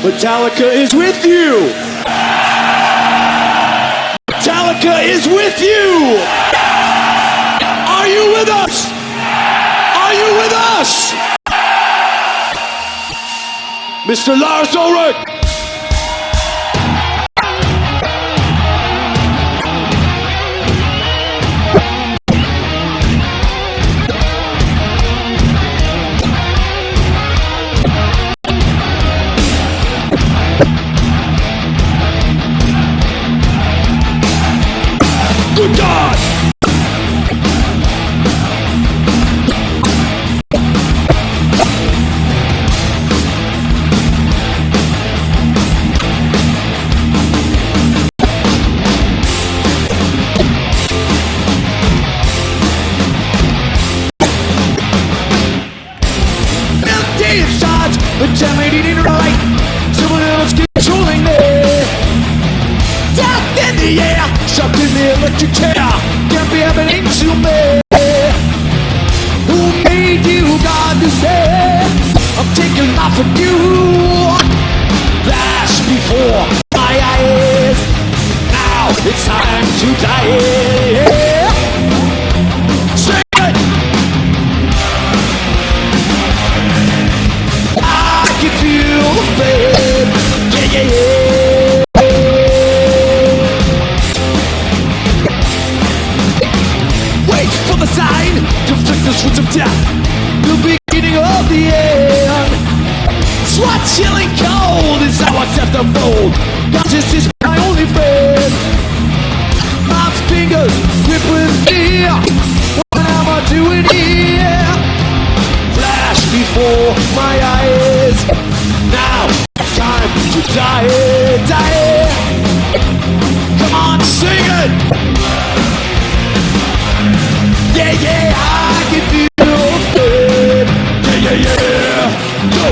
Metallica is with you! Metallica is with you! Are you with us? Are you with us? Mr. Lars Ulrich! Good God! Empty inside, contaminating right. Someone else controlling me. Death in the air, shoved in the electric chair. Can't be happening to me. Who made you God to say I'm taking life from you? Flash before my eyes. Now it's time to die. Sing it. I can feel the pain. Yeah, yeah, yeah. Wait for the sign to flick the switch of death. The beginning of the end. Swat chilling cold is how I set the fold. Conscious is my only friend. My fingers grip with me. What am I doing here? Flash before my eyes. Now it's time to die, die. Come on, sing it. Yeah, yeah, I can feel it. Yeah, yeah, yeah. Go.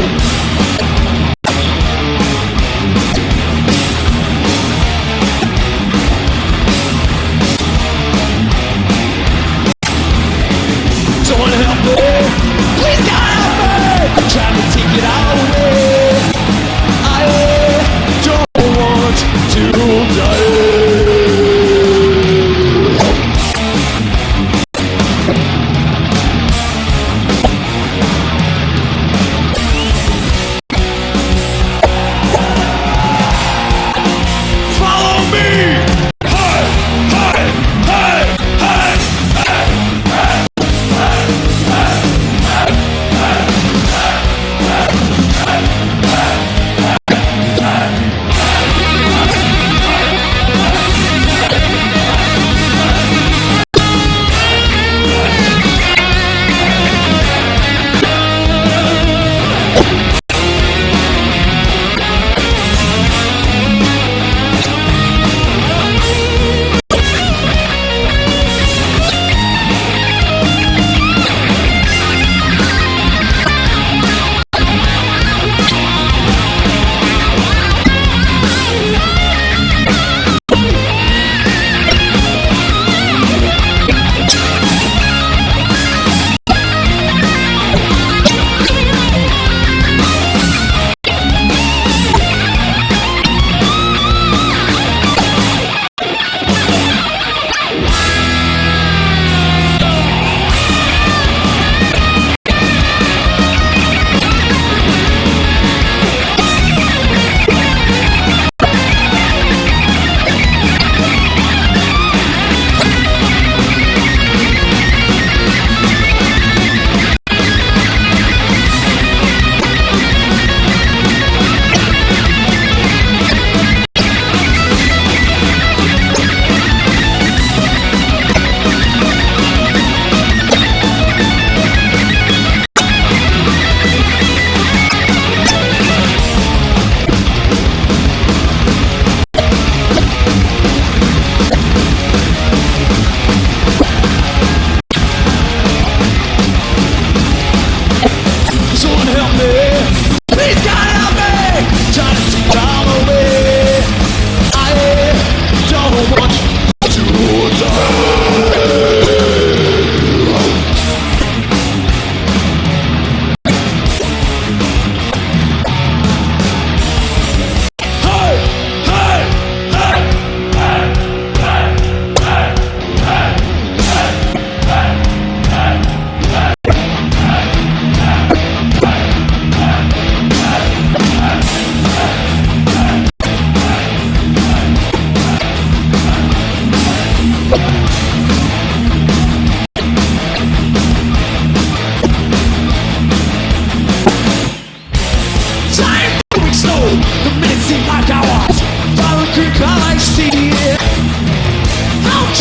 Someone help me. Please God help me. I'm trying to take it away. I don't want to die.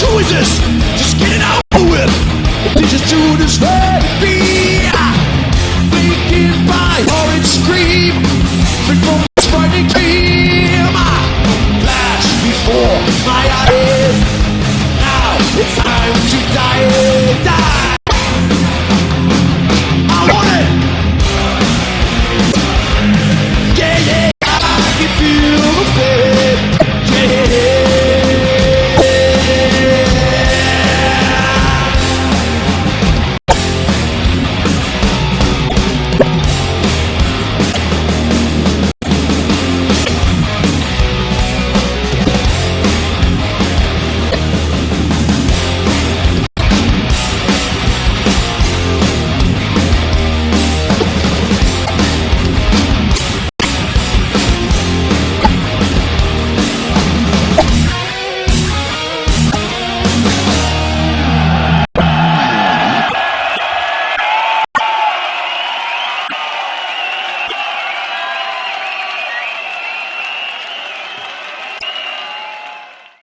Who is this? Just get it over with. This is to this baby. Waking by horrid scream. Free from this frightening dream. Flash before my eyes. Now it's time to die. Die.